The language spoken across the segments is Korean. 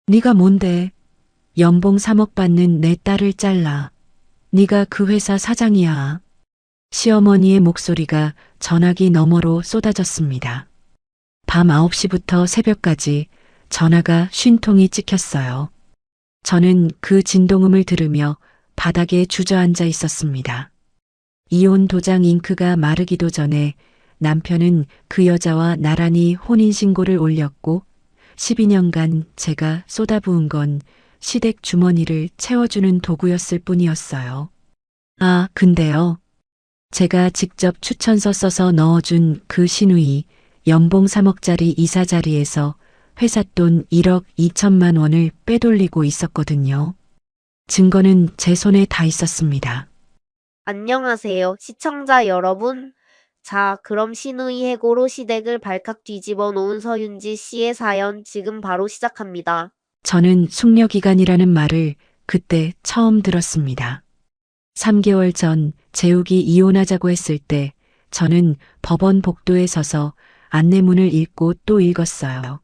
네가 뭔데? 연봉 3억 받는 내 딸을 잘라. 네가 그 회사 사장이야. 시어머니의 목소리가 전화기 너머로 쏟아졌습니다. 밤 9시부터 새벽까지 전화가 50통이 찍혔어요. 저는 그 진동음을 들으며 바닥에 주저앉아 있었습니다. 이혼 도장 잉크가 마르기도 전에 남편은 그 여자와 나란히 혼인신고를 올렸고 12년간 제가 쏟아부은 건 시댁 주머니를 채워주는 도구였을 뿐이었어요. 아, 근데요. 제가 직접 추천서 써서 넣어준 그 신우이 연봉 3억짜리 이사 자리에서 회사 돈 1억 2천만 원을 빼돌리고 있었거든요. 증거는 제 손에 다 있었습니다. 안녕하세요, 시청자 여러분. 자, 그럼 신우이 해고로 시댁을 발칵 뒤집어 놓은 서윤지 씨의 사연 지금 바로 시작합니다. 저는 숙려기간이라는 말을 그때 처음 들었습니다. 3개월 전 재욱이 이혼하자고 했을 때 저는 법원 복도에 서서 안내문을 읽고 또 읽었어요.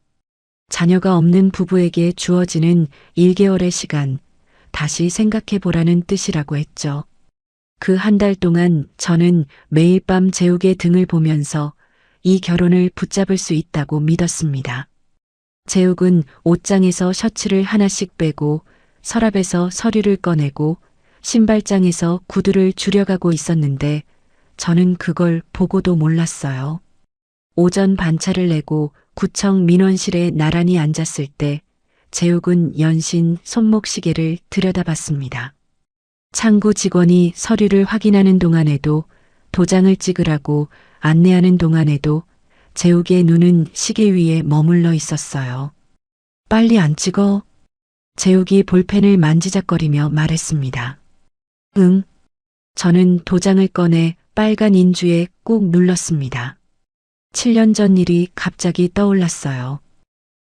자녀가 없는 부부에게 주어지는 1개월의 시간, 다시 생각해 보라는 뜻이라고 했죠. 그 한 달 동안 저는 매일 밤 재욱의 등을 보면서 이 결혼을 붙잡을 수 있다고 믿었습니다. 재욱은 옷장에서 셔츠를 하나씩 빼고 서랍에서 서류를 꺼내고 신발장에서 구두를 줄여가고 있었는데 저는 그걸 보고도 몰랐어요. 오전 반차를 내고 구청 민원실에 나란히 앉았을 때 재욱은 연신 손목시계를 들여다봤습니다. 창구 직원이 서류를 확인하는 동안에도 도장을 찍으라고 안내하는 동안에도 재욱의 눈은 시계 위에 머물러 있었어요. 빨리 안 찍어? 재욱이 볼펜을 만지작거리며 말했습니다. 응. 저는 도장을 꺼내 빨간 인주에 꾹 눌렀습니다. 7년 전 일이 갑자기 떠올랐어요.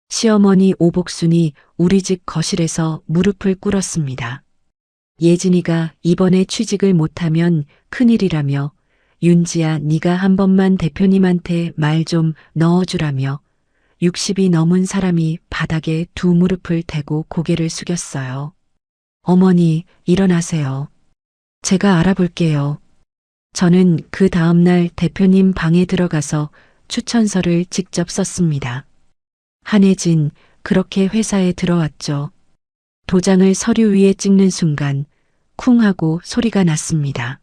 시어머니 오복순이 우리 집 거실에서 무릎을 꿇었습니다. 예진이가 이번에 취직을 못하면 큰일이라며 윤지야 네가 한 번만 대표님한테 말 좀 넣어주라며 60이 넘은 사람이 바닥에 두 무릎을 대고 고개를 숙였어요. 어머니 일어나세요. 제가 알아볼게요. 저는 그 다음날 대표님 방에 들어가서 추천서를 직접 썼습니다. 한혜진, 그렇게 회사에 들어왔죠. 도장을 서류 위에 찍는 순간 쿵 하고 소리가 났습니다.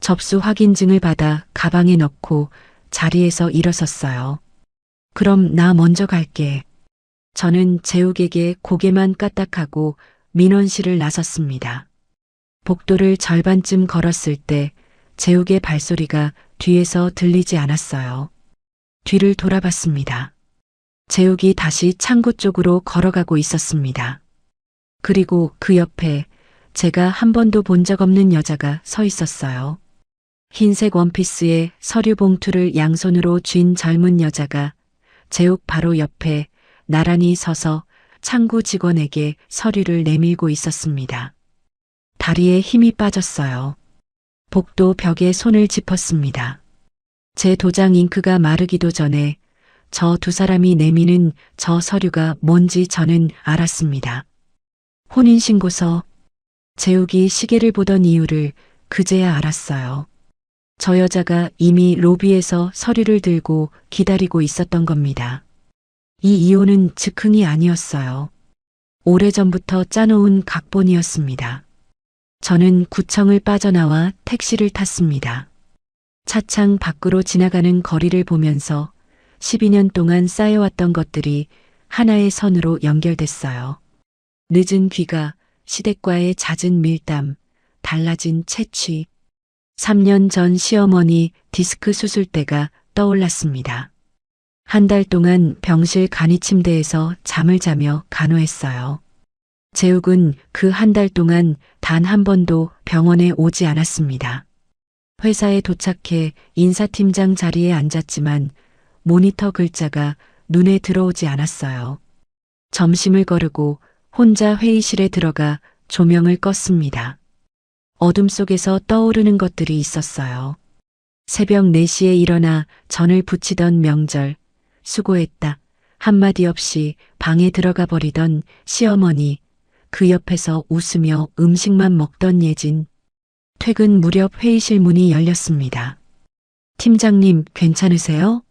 접수 확인증을 받아 가방에 넣고 자리에서 일어섰어요. 그럼 나 먼저 갈게. 저는 재욱에게 고개만 까딱하고 민원실을 나섰습니다. 복도를 절반쯤 걸었을 때 재욱의 발소리가 뒤에서 들리지 않았어요. 뒤를 돌아봤습니다. 재욱이 다시 창고 쪽으로 걸어가고 있었습니다. 그리고 그 옆에 제가 한 번도 본 적 없는 여자가 서 있었어요. 흰색 원피스에 서류 봉투를 양손으로 쥔 젊은 여자가 재욱 바로 옆에 나란히 서서 창구 직원에게 서류를 내밀고 있었습니다. 다리에 힘이 빠졌어요. 복도 벽에 손을 짚었습니다. 제 도장 잉크가 마르기도 전에 저 두 사람이 내미는 저 서류가 뭔지 저는 알았습니다. 혼인신고서. 재욱이 시계를 보던 이유를 그제야 알았어요. 저 여자가 이미 로비에서 서류를 들고 기다리고 있었던 겁니다. 이 이혼은 즉흥이 아니었어요. 오래전부터 짜놓은 각본이었습니다. 저는 구청을 빠져나와 택시를 탔습니다. 차창 밖으로 지나가는 거리를 보면서 12년 동안 쌓여왔던 것들이 하나의 선으로 연결됐어요. 늦은 귀가, 시댁과의 잦은 밀담, 달라진 채취. 3년 전 시어머니 디스크 수술 때가 떠올랐습니다. 한 달 동안 병실 간이 침대에서 잠을 자며 간호했어요. 재욱은 그 한 달 동안 단 한 번도 병원에 오지 않았습니다. 회사에 도착해 인사팀장 자리에 앉았지만 모니터 글자가 눈에 들어오지 않았어요. 점심을 거르고 혼자 회의실에 들어가 조명을 껐습니다. 어둠 속에서 떠오르는 것들이 있었어요. 새벽 4시에 일어나 전을 부치던 명절, 수고했다. 한마디 없이 방에 들어가 버리던 시어머니, 그 옆에서 웃으며 음식만 먹던 예진. 퇴근 무렵 회의실 문이 열렸습니다. 팀장님, 괜찮으세요?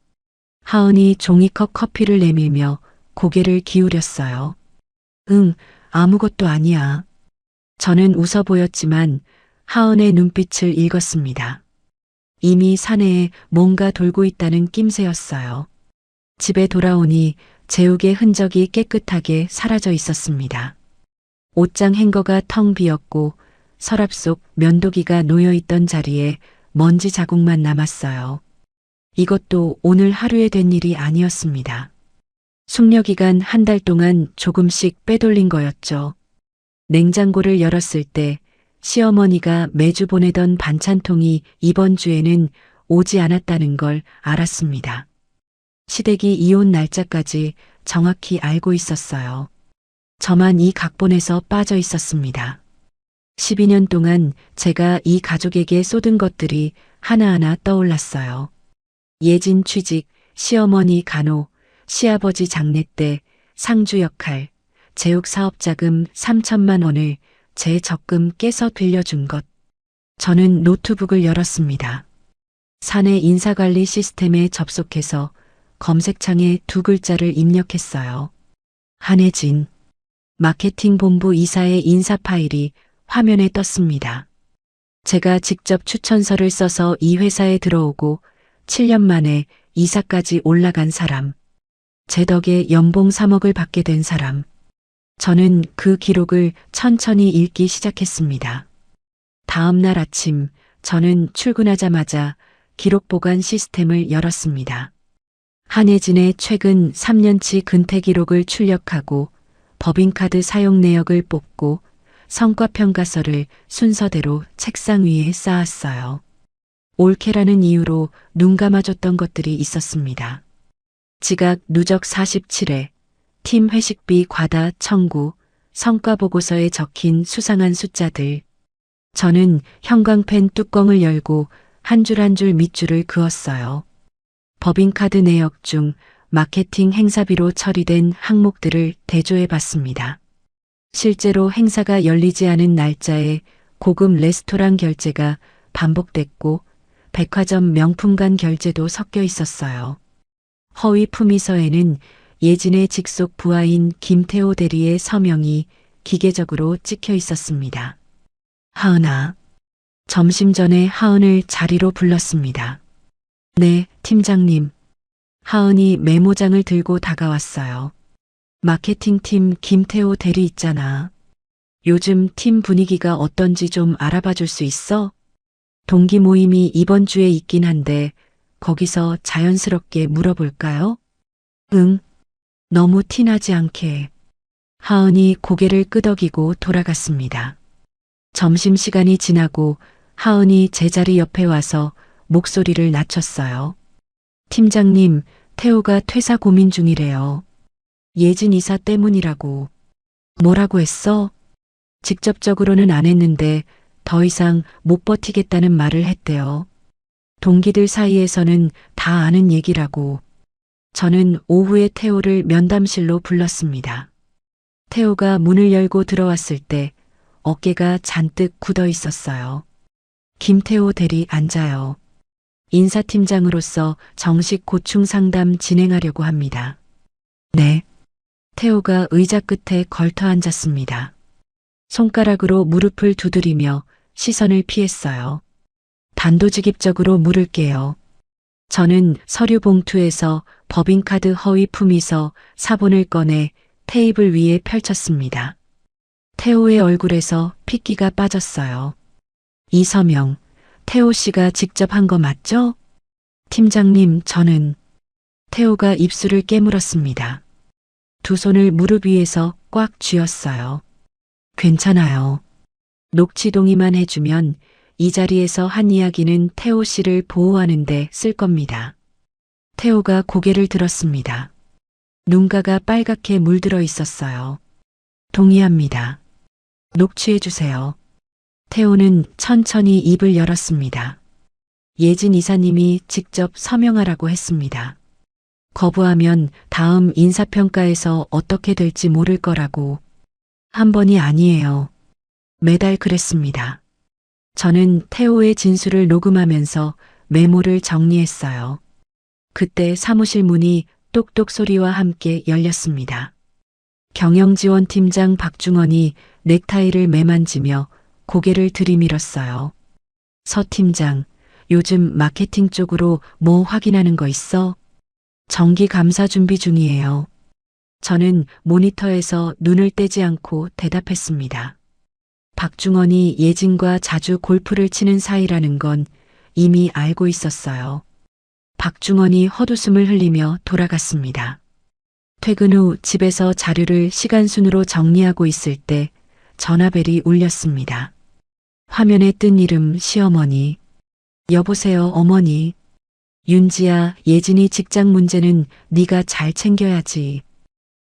하은이 종이컵 커피를 내밀며 고개를 기울였어요. 응, 아무것도 아니야. 저는 웃어 보였지만 하은의 눈빛을 읽었습니다. 이미 사내에 뭔가 돌고 있다는 낌새였어요. 집에 돌아오니 재욱의 흔적이 깨끗하게 사라져 있었습니다. 옷장 행거가 텅 비었고 서랍 속 면도기가 놓여있던 자리에 먼지 자국만 남았어요. 이것도 오늘 하루에 된 일이 아니었습니다. 숙려기간 한 달 동안 조금씩 빼돌린 거였죠. 냉장고를 열었을 때 시어머니가 매주 보내던 반찬통이 이번 주에는 오지 않았다는 걸 알았습니다. 시댁이 이혼 날짜까지 정확히 알고 있었어요. 저만 이 각본에서 빠져 있었습니다. 12년 동안 제가 이 가족에게 쏟은 것들이 하나하나 떠올랐어요. 예진 취직, 시어머니 간호, 시아버지 장례 때 상주 역할, 재욱 사업자금 3천만 원을 제 적금 깨서 빌려준 것. 저는 노트북을 열었습니다. 사내 인사관리 시스템에 접속해서 검색창에 두 글자를 입력했어요. 한혜진. 마케팅 본부 이사의 인사 파일이 화면에 떴습니다. 제가 직접 추천서를 써서 이 회사에 들어오고 7년 만에 이사까지 올라간 사람. 제 덕에 연봉 3억을 받게 된 사람. 저는 그 기록을 천천히 읽기 시작했습니다. 다음 날 아침 저는 출근하자마자 기록 보관 시스템을 열었습니다. 한혜진의 최근 3년치 근태 기록을 출력하고 법인카드 사용 내역을 뽑고 성과평가서를 순서대로 책상 위에 쌓았어요. 올케라는 이유로 눈 감아줬던 것들이 있었습니다. 지각 누적 47회, 팀 회식비 과다 청구, 성과보고서에 적힌 수상한 숫자들. 저는 형광펜 뚜껑을 열고 한 줄 한 줄 밑줄을 그었어요. 법인카드 내역 중 마케팅 행사비로 처리된 항목들을 대조해 봤습니다. 실제로 행사가 열리지 않은 날짜에 고급 레스토랑 결제가 반복됐고 백화점 명품관 결제도 섞여 있었어요. 허위 품위서에는 예진의 직속 부하인 김태호 대리의 서명이 기계적으로 찍혀 있었습니다. 하은아. 점심 전에 하은을 자리로 불렀습니다. 네, 팀장님. 하은이 메모장을 들고 다가왔어요. 마케팅팀 김태호 대리 있잖아. 요즘 팀 분위기가 어떤지 좀 알아봐 줄 수 있어? 동기 모임이 이번 주에 있긴 한데 거기서 자연스럽게 물어볼까요? 응. 너무 티나지 않게. 하은이 고개를 끄덕이고 돌아갔습니다. 점심시간이 지나고 하은이 제 자리 옆에 와서 목소리를 낮췄어요. 팀장님, 태호가 퇴사 고민 중이래요. 예진 이사 때문이라고. 뭐라고 했어? 직접적으로는 안 했는데 더 이상 못 버티겠다는 말을 했대요. 동기들 사이에서는 다 아는 얘기라고. 저는 오후에 태호를 면담실로 불렀습니다. 태호가 문을 열고 들어왔을 때 어깨가 잔뜩 굳어 있었어요. 김태호 대리 앉아요. 인사팀장으로서 정식 고충 상담 진행하려고 합니다. 네. 태호가 의자 끝에 걸터 앉았습니다. 손가락으로 무릎을 두드리며 시선을 피했어요. 단도직입적으로 물을게요. 저는 서류 봉투에서 법인카드 허위 품위서 사본을 꺼내 테이블 위에 펼쳤습니다. 태호의 얼굴에서 핏기가 빠졌어요. 이 서명, 태호 씨가 직접 한 거 맞죠? 팀장님, 저는. 태호가 입술을 깨물었습니다. 두 손을 무릎 위에서 꽉 쥐었어요. 괜찮아요. 녹취 동의만 해주면 이 자리에서 한 이야기는 태호 씨를 보호하는데 쓸 겁니다. 태호가 고개를 들었습니다. 눈가가 빨갛게 물들어 있었어요. 동의합니다. 녹취해주세요. 태호는 천천히 입을 열었습니다. 예진 이사님이 직접 서명하라고 했습니다. 거부하면 다음 인사평가에서 어떻게 될지 모를 거라고. 한 번이 아니에요. 매달 그랬습니다. 저는 태호의 진술을 녹음하면서 메모를 정리했어요. 그때 사무실 문이 똑똑 소리와 함께 열렸습니다. 경영지원팀장 박중원이 넥타이를 매만지며 고개를 들이밀었어요. 서 팀장, 요즘 마케팅 쪽으로 뭐 확인하는 거 있어? 정기 감사 준비 중이에요. 저는 모니터에서 눈을 떼지 않고 대답했습니다. 박중원이 예진과 자주 골프를 치는 사이라는 건 이미 알고 있었어요. 박중원이 헛웃음을 흘리며 돌아갔습니다. 퇴근 후 집에서 자료를 시간순으로 정리하고 있을 때 전화벨이 울렸습니다. 화면에 뜬 이름 시어머니. 여보세요, 어머니. 윤지야, 예진이 직장 문제는 네가 잘 챙겨야지.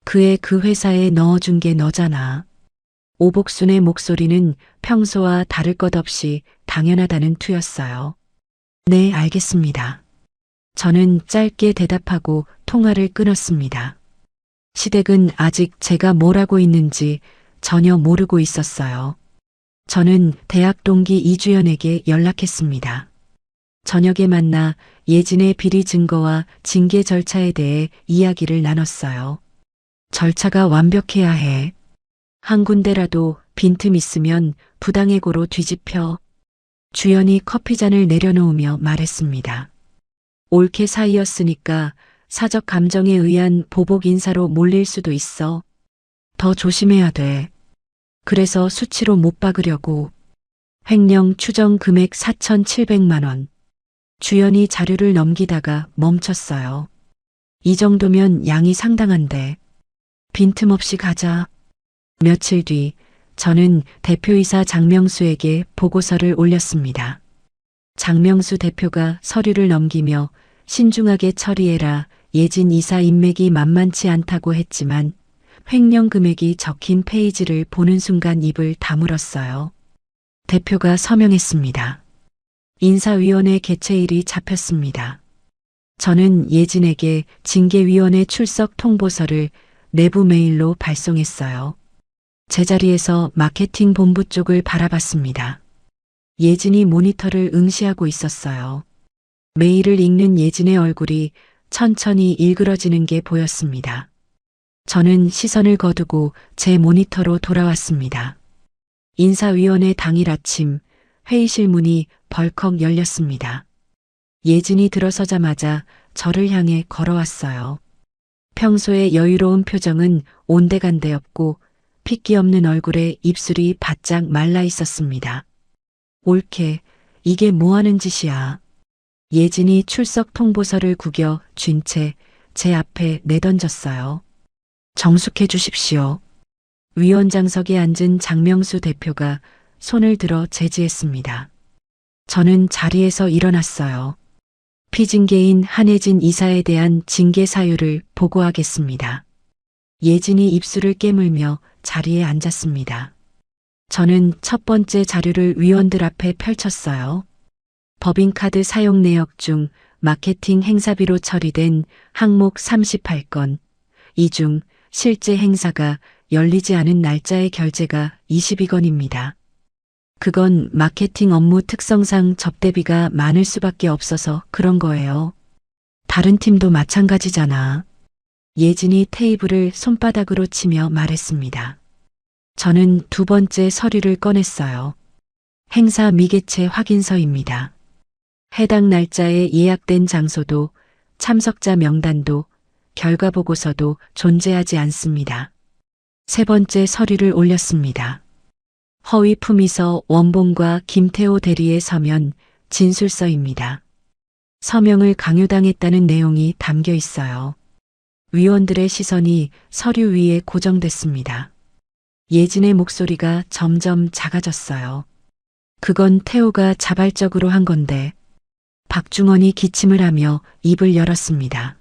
그애 그 회사에 넣어준 게 너잖아. 오복순의 목소리는 평소와 다를 것 없이 당연하다는 투였어요. 네, 알겠습니다. 저는 짧게 대답하고 통화를 끊었습니다. 시댁은 아직 제가 뭘 하고 있는지 전혀 모르고 있었어요. 저는 대학 동기 이주연에게 연락했습니다. 저녁에 만나 예진의 비리 증거와 징계 절차에 대해 이야기를 나눴어요. 절차가 완벽해야 해. 한 군데라도 빈틈 있으면 부당해고로 뒤집혀. 주연이 커피잔을 내려놓으며 말했습니다. 옳게 사이였으니까 사적 감정에 의한 보복 인사로 몰릴 수도 있어. 더 조심해야 돼. 그래서 수치로 못 박으려고. 횡령 추정 금액 4,700만 원. 주연이 자료를 넘기다가 멈췄어요. 이 정도면 양이 상당한데. 빈틈없이 가자. 며칠 뒤 저는 대표이사 장명수에게 보고서를 올렸습니다. 장명수 대표가 서류를 넘기며 신중하게 처리해라. 예진 이사 인맥이 만만치 않다고 했지만 횡령 금액이 적힌 페이지를 보는 순간 입을 다물었어요. 대표가 서명했습니다. 인사위원회 개최일이 잡혔습니다. 저는 예진에게 징계위원회 출석 통보서를 내부 메일로 발송했어요. 제자리에서 마케팅 본부 쪽을 바라봤습니다. 예진이 모니터를 응시하고 있었어요. 메일을 읽는 예진의 얼굴이 천천히 일그러지는 게 보였습니다. 저는 시선을 거두고 제 모니터로 돌아왔습니다. 인사위원회 당일 아침 회의실 문이 벌컥 열렸습니다. 예진이 들어서자마자 저를 향해 걸어왔어요. 평소의 여유로운 표정은 온데간데 없고 핏기 없는 얼굴에 입술이 바짝 말라 있었습니다. 옳게, 이게 뭐 하는 짓이야. 예진이 출석 통보서를 구겨 쥔 채 제 앞에 내던졌어요. 정숙해 주십시오. 위원장석에 앉은 장명수 대표가 손을 들어 제지했습니다. 저는 자리에서 일어났어요. 피징계인 한혜진 이사에 대한 징계 사유를 보고하겠습니다. 예진이 입술을 깨물며 자리에 앉았습니다. 저는 첫 번째 자료를 위원들 앞에 펼쳤어요. 법인카드 사용 내역 중 마케팅 행사비로 처리된 항목 38건, 이 중 실제 행사가 열리지 않은 날짜의 결제가 22건입니다. 그건 마케팅 업무 특성상 접대비가 많을 수밖에 없어서 그런 거예요. 다른 팀도 마찬가지잖아. 예진이 테이블을 손바닥으로 치며 말했습니다. 저는 두 번째 서류를 꺼냈어요. 행사 미개최 확인서입니다. 해당 날짜에 예약된 장소도 참석자 명단도 결과 보고서도 존재하지 않습니다. 세 번째 서류를 올렸습니다. 허위 품위서 원봉과 김태호 대리의 서면 진술서입니다. 서명을 강요당했다는 내용이 담겨 있어요. 위원들의 시선이 서류 위에 고정됐습니다. 예진의 목소리가 점점 작아졌어요. 그건 태호가 자발적으로 한 건데. 박중원이 기침을 하며 입을 열었습니다.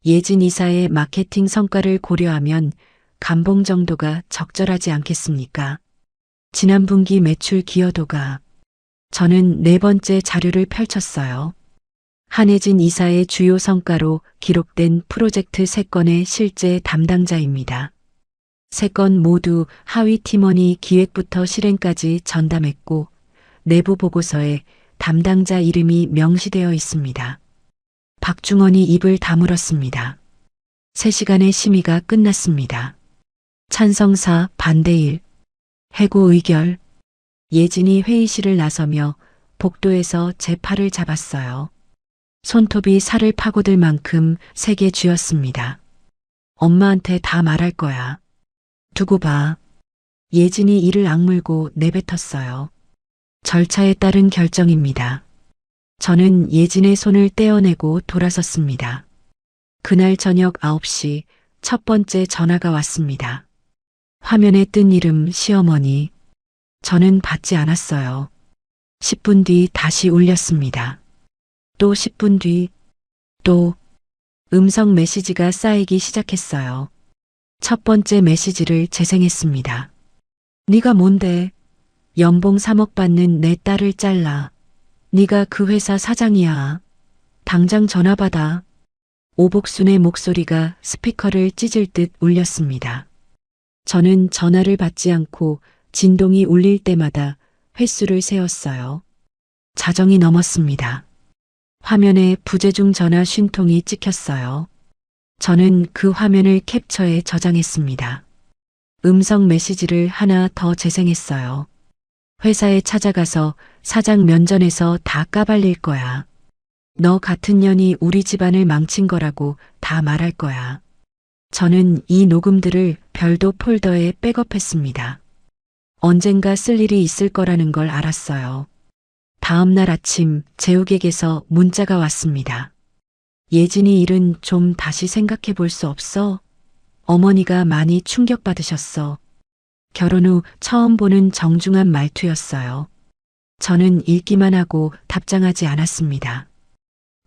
예진 이사의 마케팅 성과를 고려하면 감봉 정도가 적절하지 않겠습니까? 지난 분기 매출 기여도가. 저는 네 번째 자료를 펼쳤어요. 한혜진 이사의 주요 성과로 기록된 프로젝트 3건의 실제 담당자입니다. 3건 모두 하위 팀원이 기획부터 실행까지 전담했고 내부 보고서에 담당자 이름이 명시되어 있습니다. 박중원이 입을 다물었습니다. 3시간의 심의가 끝났습니다. 찬성사 반대 1. 해고 의결. 예진이 회의실을 나서며 복도에서 제 팔을 잡았어요. 손톱이 살을 파고들 만큼 세게 쥐었습니다. 엄마한테 다 말할 거야. 두고 봐. 예진이 이를 악물고 내뱉었어요. 절차에 따른 결정입니다. 저는 예진의 손을 떼어내고 돌아섰습니다. 그날 저녁 9시 첫 번째 전화가 왔습니다. 화면에 뜬 이름 시어머니. 저는 받지 않았어요. 10분 뒤 다시 울렸습니다. 또 10분 뒤, 또 음성 메시지가 쌓이기 시작했어요. 첫 번째 메시지를 재생했습니다. 네가 뭔데? 연봉 3억 받는 내 딸을 잘라. 네가 그 회사 사장이야. 당장 전화 받아. 오복순의 목소리가 스피커를 찢을 듯 울렸습니다. 저는 전화를 받지 않고 진동이 울릴 때마다 횟수를 세었어요. 자정이 넘었습니다. 화면에 부재중 전화 쉰통이 찍혔어요. 저는 그 화면을 캡처해 저장했습니다. 음성 메시지를 하나 더 재생했어요. 회사에 찾아가서 사장 면전에서 다 까발릴 거야. 너 같은 년이 우리 집안을 망친 거라고 다 말할 거야. 저는 이 녹음들을 별도 폴더에 백업했습니다. 언젠가 쓸 일이 있을 거라는 걸 알았어요. 다음 날 아침 재욱에게서 문자가 왔습니다. 예진이 일은 좀 다시 생각해 볼 수 없어? 어머니가 많이 충격받으셨어. 결혼 후 처음 보는 정중한 말투였어요. 저는 읽기만 하고 답장하지 않았습니다.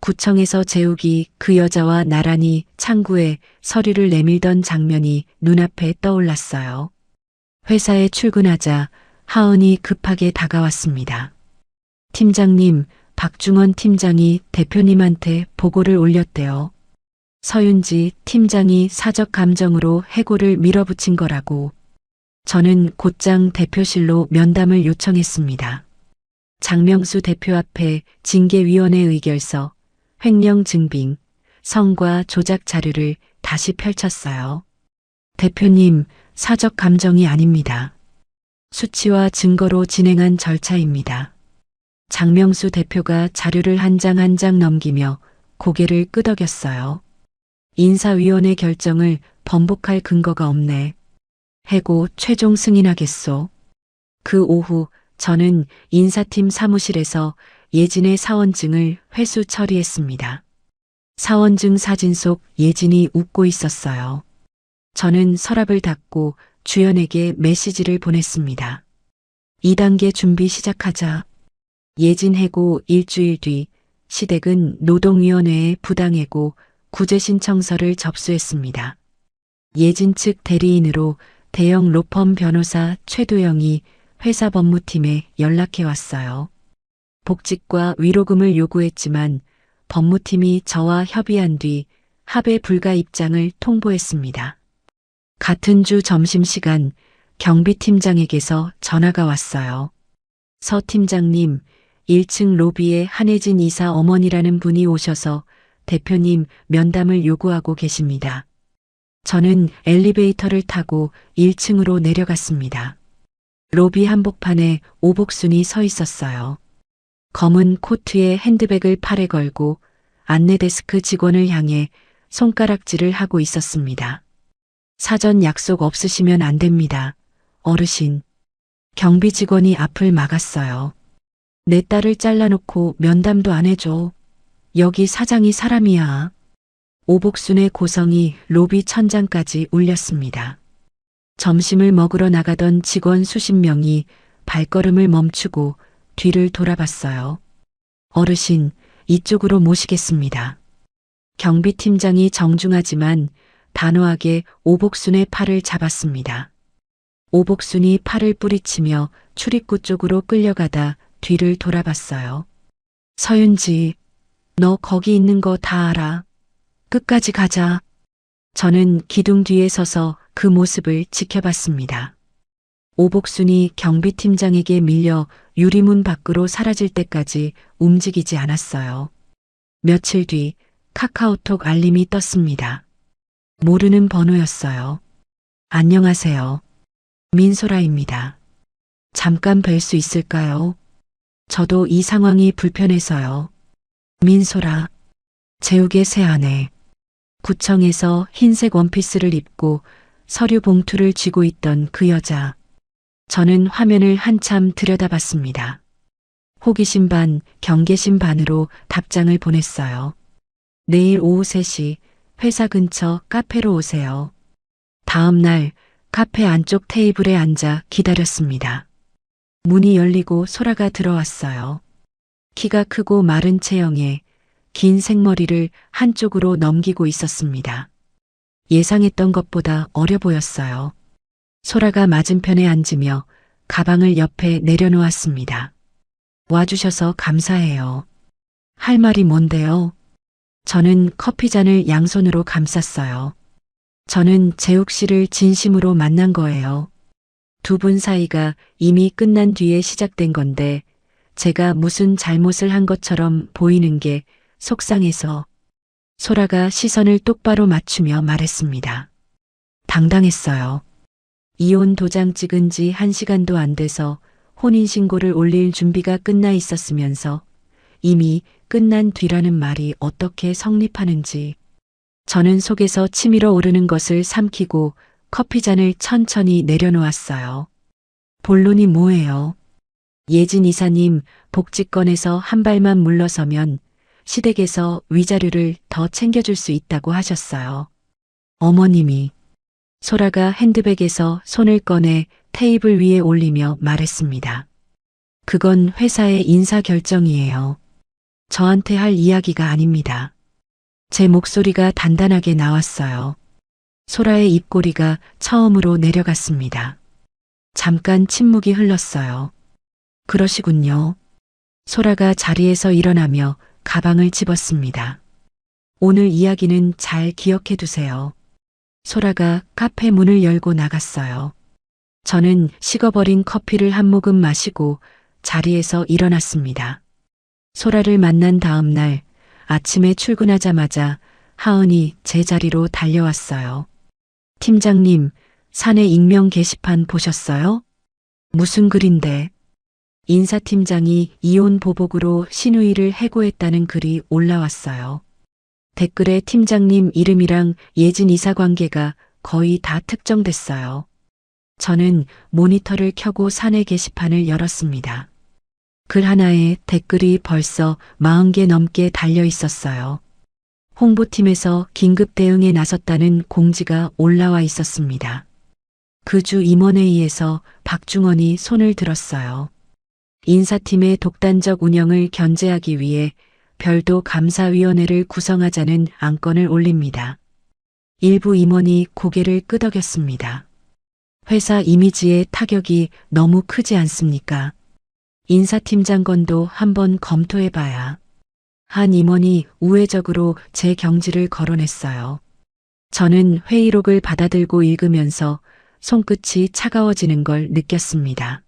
구청에서 재욱이 그 여자와 나란히 창구에 서류를 내밀던 장면이 눈앞에 떠올랐어요. 회사에 출근하자 하은이 급하게 다가왔습니다. 팀장님, 박중원 팀장이 대표님한테 보고를 올렸대요. 서윤지 팀장이 사적 감정으로 해고를 밀어붙인 거라고. 저는 곧장 대표실로 면담을 요청했습니다. 장명수 대표 앞에 징계위원회 의결서, 횡령 증빙, 성과 조작 자료를 다시 펼쳤어요. 대표님, 사적 감정이 아닙니다. 수치와 증거로 진행한 절차입니다. 장명수 대표가 자료를 한 장 한 장 넘기며 고개를 끄덕였어요. 인사위원회 결정을 번복할 근거가 없네. 해고 최종 승인하겠소. 그 오후 저는 인사팀 사무실에서 예진의 사원증을 회수 처리했습니다. 사원증 사진 속 예진이 웃고 있었어요. 저는 서랍을 닫고 주연에게 메시지를 보냈습니다. 2단계 준비 시작하자. 예진 해고 일주일 뒤 시댁은 노동위원회에 부당해고 구제 신청서를 접수했습니다. 예진 측 대리인으로 대형 로펌 변호사 최도영이 회사 법무팀에 연락해 왔어요. 복직과 위로금을 요구했지만 법무팀이 저와 협의한 뒤 합의 불가 입장을 통보했습니다. 같은 주 점심시간 경비팀장에게서 전화가 왔어요. 서 팀장님, 1층 로비에 한혜진 이사 어머니라는 분이 오셔서 대표님 면담을 요구하고 계십니다. 저는 엘리베이터를 타고 1층으로 내려갔습니다. 로비 한복판에 오복순이 서 있었어요. 검은 코트에 핸드백을 팔에 걸고 안내데스크 직원을 향해 손가락질을 하고 있었습니다. 사전 약속 없으시면 안 됩니다. 어르신. 경비 직원이 앞을 막았어요. 내 딸을 잘라놓고 면담도 안 해줘. 여기 사장이 사람이야. 오복순의 고성이 로비 천장까지 울렸습니다. 점심을 먹으러 나가던 직원 수십 명이 발걸음을 멈추고 뒤를 돌아봤어요. 어르신, 이쪽으로 모시겠습니다. 경비팀장이 정중하지만 단호하게 오복순의 팔을 잡았습니다. 오복순이 팔을 뿌리치며 출입구 쪽으로 끌려가다 뒤를 돌아봤어요. 서윤지, 너 거기 있는 거 다 알아. 끝까지 가자. 저는 기둥 뒤에 서서 그 모습을 지켜봤습니다. 오복순이 경비팀장에게 밀려 유리문 밖으로 사라질 때까지 움직이지 않았어요. 며칠 뒤 카카오톡 알림이 떴습니다. 모르는 번호였어요. 안녕하세요. 민소라입니다. 잠깐 뵐 수 있을까요? 저도 이 상황이 불편해서요. 민소라, 제욱의 새 아내. 구청에서 흰색 원피스를 입고 서류 봉투를 쥐고 있던 그 여자. 저는 화면을 한참 들여다봤습니다. 호기심 반, 경계심 반으로 답장을 보냈어요. 내일 오후 3시 회사 근처 카페로 오세요. 다음 날 카페 안쪽 테이블에 앉아 기다렸습니다. 문이 열리고 소라가 들어왔어요. 키가 크고 마른 체형에 긴 생머리를 한쪽으로 넘기고 있었습니다. 예상했던 것보다 어려 보였어요. 소라가 맞은편에 앉으며 가방을 옆에 내려놓았습니다. 와주셔서 감사해요. 할 말이 뭔데요? 저는 커피잔을 양손으로 감쌌어요. 저는 재욱 씨를 진심으로 만난 거예요. 두 분 사이가 이미 끝난 뒤에 시작된 건데 제가 무슨 잘못을 한 것처럼 보이는 게 속상해서. 소라가 시선을 똑바로 맞추며 말했습니다. 당당했어요. 이혼 도장 찍은 지 1시간도 안 돼서 혼인신고를 올릴 준비가 끝나 있었으면서 이미 끝난 뒤라는 말이 어떻게 성립하는지. 저는 속에서 치밀어 오르는 것을 삼키고 커피잔을 천천히 내려놓았어요. 본론이 뭐예요? 예진 이사님 복지권에서 한 발만 물러서면 시댁에서 위자료를 더 챙겨줄 수 있다고 하셨어요. 어머님이. 소라가 핸드백에서 손을 꺼내 테이블 위에 올리며 말했습니다. 그건 회사의 인사 결정이에요. 저한테 할 이야기가 아닙니다. 제 목소리가 단단하게 나왔어요. 소라의 입꼬리가 처음으로 내려갔습니다. 잠깐 침묵이 흘렀어요. 그러시군요. 소라가 자리에서 일어나며 가방을 집었습니다. 오늘 이야기는 잘 기억해 두세요. 소라가 카페 문을 열고 나갔어요. 저는 식어버린 커피를 한 모금 마시고 자리에서 일어났습니다. 소라를 만난 다음 날 아침에 출근하자마자 하은이 제 자리로 달려왔어요. 팀장님, 사내 익명 게시판 보셨어요? 무슨 글인데? 인사팀장이 이혼 보복으로 신우이를 해고했다는 글이 올라왔어요. 댓글에 팀장님 이름이랑 예진 이사 관계가 거의 다 특정됐어요. 저는 모니터를 켜고 사내 게시판을 열었습니다. 글 하나에 댓글이 벌써 40개 넘게 달려 있었어요. 홍보팀에서 긴급 대응에 나섰다는 공지가 올라와 있었습니다. 그 주 임원회의에서 박중원이 손을 들었어요. 인사팀의 독단적 운영을 견제하기 위해 별도 감사위원회를 구성하자는 안건을 올립니다. 일부 임원이 고개를 끄덕였습니다. 회사 이미지의 타격이 너무 크지 않습니까? 인사팀장건도 한번 검토해봐야. 한 임원이 우회적으로 제 경지를 거론했어요. 저는 회의록을 받아들고 읽으면서 손끝이 차가워지는 걸 느꼈습니다.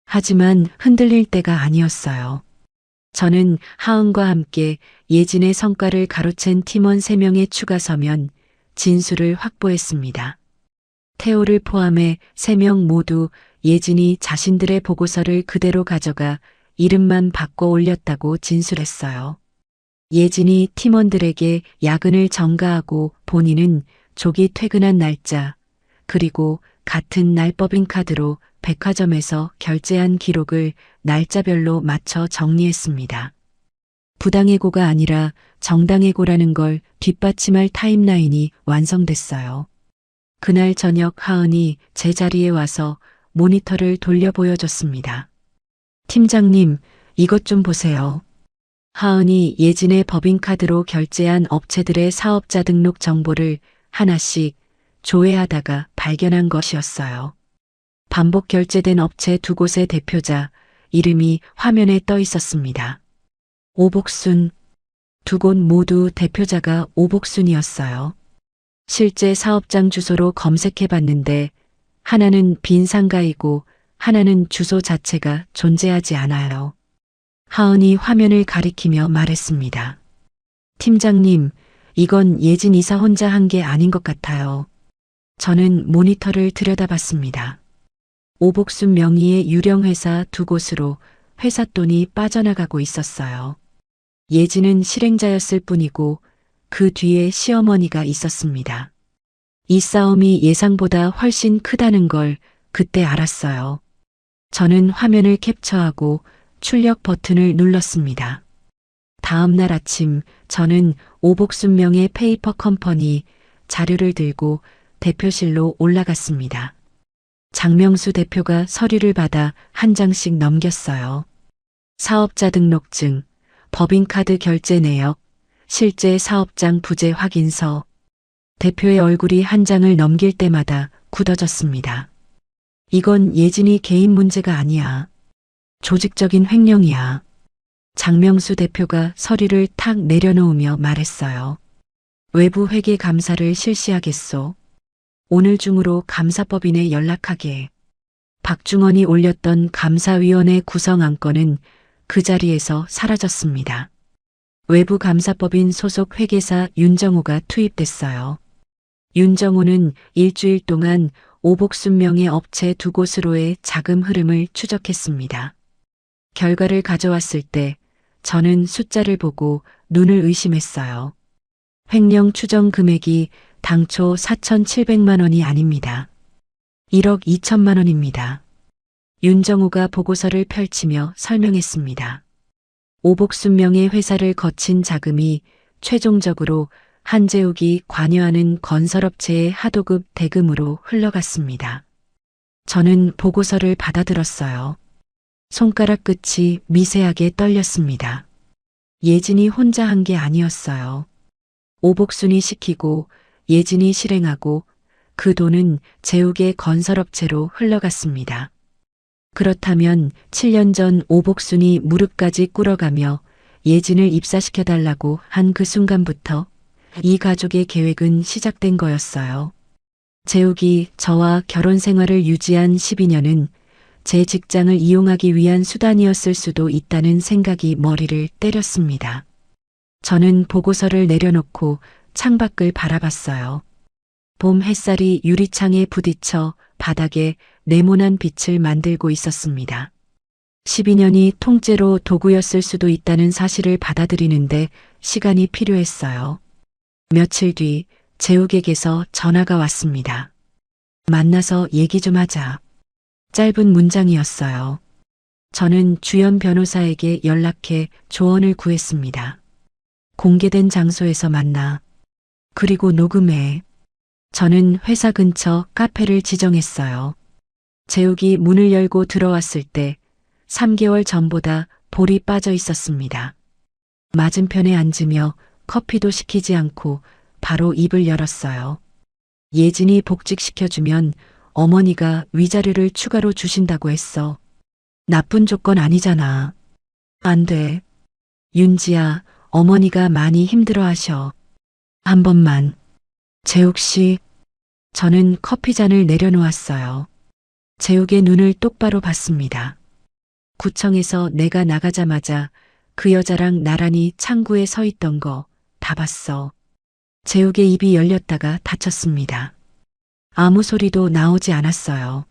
하지만 흔들릴 때가 아니었어요. 저는 하은과 함께 예진의 성과를 가로챈 팀원 3명의 추가 서면 진술을 확보했습니다. 태호를 포함해 3명 모두 예진이 자신들의 보고서를 그대로 가져가 이름만 바꿔 올렸다고 진술했어요. 예진이 팀원들에게 야근을 전가하고 본인은 조기 퇴근한 날짜, 그리고 같은 날 법인카드로 백화점에서 결제한 기록을 날짜별로 맞춰 정리했습니다. 부당해고가 아니라 정당해고라는 걸 뒷받침할 타임라인이 완성됐어요. 그날 저녁 하은이 제 자리에 와서 모니터를 돌려 보여줬습니다. 팀장님, 이것 좀 보세요. 하은이 예진의 법인카드로 결제한 업체들의 사업자 등록 정보를 하나씩 조회하다가 발견한 것이었어요. 반복 결제된 업체 2곳의 대표자 이름이 화면에 떠 있었습니다. 오복순, 두 곳 모두 대표자가 오복순이었어요. 실제 사업장 주소로 검색해 봤는데 하나는 빈 상가이고 하나는 주소 자체가 존재하지 않아요. 하은이 화면을 가리키며 말했습니다. 팀장님, 이건 예진 이사 혼자 한 게 아닌 것 같아요. 저는 모니터를 들여다봤습니다. 오복순 명의의 유령 회사 두 곳으로 회사 돈이 빠져나가고 있었어요. 예진은 실행자였을 뿐이고 그 뒤에 시어머니가 있었습니다. 이 싸움이 예상보다 훨씬 크다는 걸 그때 알았어요. 저는 화면을 캡처하고 출력 버튼을 눌렀습니다. 다음 날 아침 저는 오복순 명의 페이퍼 컴퍼니 자료를 들고 대표실로 올라갔습니다. 장명수 대표가 서류를 받아 한 장씩 넘겼어요. 사업자 등록증, 법인카드 결제 내역, 실제 사업장 부재 확인서. 대표의 얼굴이 한 장을 넘길 때마다 굳어졌습니다. 이건 예진이 개인 문제가 아니야. 조직적인 횡령이야. 장명수 대표가 서류를 탁 내려놓으며 말했어요. 외부 회계 감사를 실시하겠소. 오늘 중으로 감사법인에 연락하게. 박중원이 올렸던 감사위원회 구성 안건은 그 자리에서 사라졌습니다. 외부 감사법인 소속 회계사 윤정호가 투입됐어요. 윤정호는 일주일 동안 오복순 명의 업체 두 곳으로의 자금 흐름을 추적했습니다. 결과를 가져왔을 때 저는 숫자를 보고 눈을 의심했어요. 횡령 추정 금액이 당초 4,700만 원이 아닙니다. 1억 2천만 원입니다. 윤정호가 보고서를 펼치며 설명했습니다. 오복순 명의 회사를 거친 자금이 최종적으로 한재욱이 관여하는 건설업체의 하도급 대금으로 흘러갔습니다. 저는 보고서를 받아들었어요. 손가락 끝이 미세하게 떨렸습니다. 예진이 혼자 한 게 아니었어요. 오복순이 시키고 예진이 실행하고 그 돈은 재욱의 건설업체로 흘러갔습니다. 그렇다면 7년 전 오복순이 무릎까지 꿇어가며 예진을 입사시켜달라고 한 그 순간부터 이 가족의 계획은 시작된 거였어요. 재욱이 저와 결혼 생활을 유지한 12년은 제 직장을 이용하기 위한 수단이었을 수도 있다는 생각이 머리를 때렸습니다. 저는 보고서를 내려놓고 창밖을 바라봤어요. 봄 햇살이 유리창에 부딪혀 바닥에 네모난 빛을 만들고 있었습니다. 12년이 통째로 도구였을 수도 있다는 사실을 받아들이는데 시간이 필요했어요. 며칠 뒤 재욱에게서 전화가 왔습니다. 만나서 얘기 좀 하자. 짧은 문장이었어요. 저는 주연 변호사에게 연락해 조언을 구했습니다. 공개된 장소에서 만나. 그리고 녹음해. 저는 회사 근처 카페를 지정했어요. 재욱이 문을 열고 들어왔을 때 3개월 전보다 볼이 빠져 있었습니다. 맞은편에 앉으며 커피도 시키지 않고 바로 입을 열었어요. 예진이 복직시켜주면 어머니가 위자료를 추가로 주신다고 했어. 나쁜 조건 아니잖아. 안 돼. 윤지야, 어머니가 많이 힘들어하셔. 한 번만. 재욱 씨. 저는 커피잔을 내려놓았어요. 재욱의 눈을 똑바로 봤습니다. 구청에서 내가 나가자마자 그 여자랑 나란히 창구에 서 있던 거 다 봤어. 재욱의 입이 열렸다가 닫혔습니다. 아무 소리도 나오지 않았어요.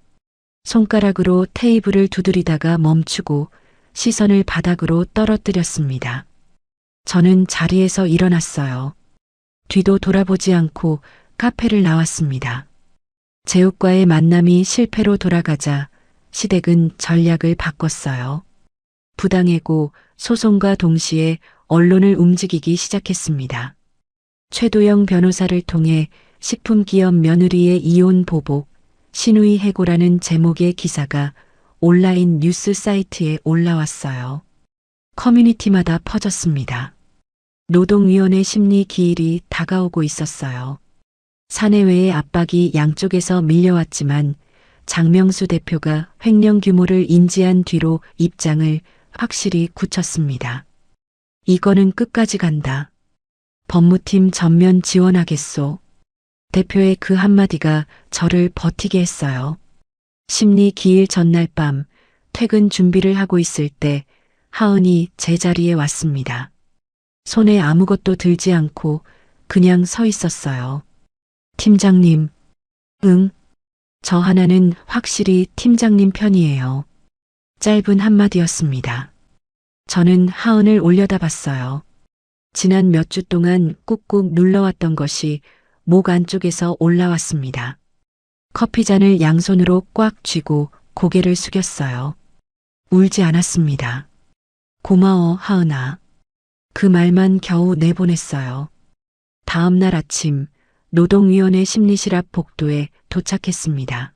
손가락으로 테이블을 두드리다가 멈추고 시선을 바닥으로 떨어뜨렸습니다. 저는 자리에서 일어났어요. 뒤도 돌아보지 않고 카페를 나왔습니다. 재욱과의 만남이 실패로 돌아가자 시댁은 전략을 바꿨어요. 부당해고 소송과 동시에 언론을 움직이기 시작했습니다. 최도영 변호사를 통해 식품기업 며느리의 이혼 보복, 신우이 해고라는 제목의 기사가 온라인 뉴스 사이트에 올라왔어요. 커뮤니티마다 퍼졌습니다. 노동위원회 심리 기일이 다가오고 있었어요. 사내외의 압박이 양쪽에서 밀려왔지만 장명수 대표가 횡령 규모를 인지한 뒤로 입장을 확실히 굳혔습니다. 이거는 끝까지 간다. 법무팀 전면 지원하겠소. 대표의 그 한마디가 저를 버티게 했어요. 심리 기일 전날 밤 퇴근 준비를 하고 있을 때 하은이 제 자리에 왔습니다. 손에 아무것도 들지 않고 그냥 서 있었어요. 팀장님, 응. 저 하나는 확실히 팀장님 편이에요. 짧은 한마디였습니다. 저는 하은을 올려다봤어요. 지난 몇 주 동안 꾹꾹 눌러왔던 것이 목 안쪽에서 올라왔습니다. 커피잔을 양손으로 꽉 쥐고 고개를 숙였어요. 울지 않았습니다. 고마워, 하은아. 그 말만 겨우 내보냈어요. 다음 날 아침 노동위원회 심리실 앞 복도에 도착했습니다.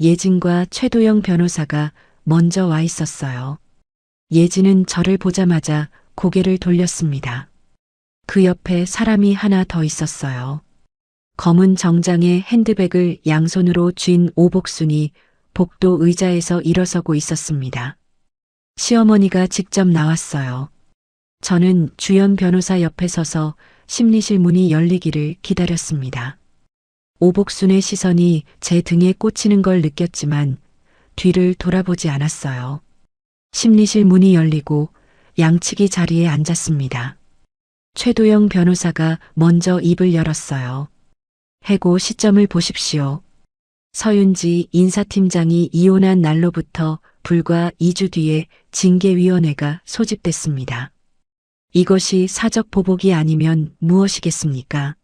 예진과 최도영 변호사가 먼저 와 있었어요. 예진은 저를 보자마자 고개를 돌렸습니다. 그 옆에 사람이 하나 더 있었어요. 검은 정장에 핸드백을 양손으로 쥔 오복순이 복도 의자에서 일어서고 있었습니다. 시어머니가 직접 나왔어요. 저는 주연 변호사 옆에 서서 심리실 문이 열리기를 기다렸습니다. 오복순의 시선이 제 등에 꽂히는 걸 느꼈지만 뒤를 돌아보지 않았어요. 심리실 문이 열리고 양측이 자리에 앉았습니다. 최도영 변호사가 먼저 입을 열었어요. 해고 시점을 보십시오. 서윤지 인사팀장이 이혼한 날로부터 불과 2주 뒤에 징계위원회가 소집됐습니다. 이것이 사적 보복이 아니면 무엇이겠습니까?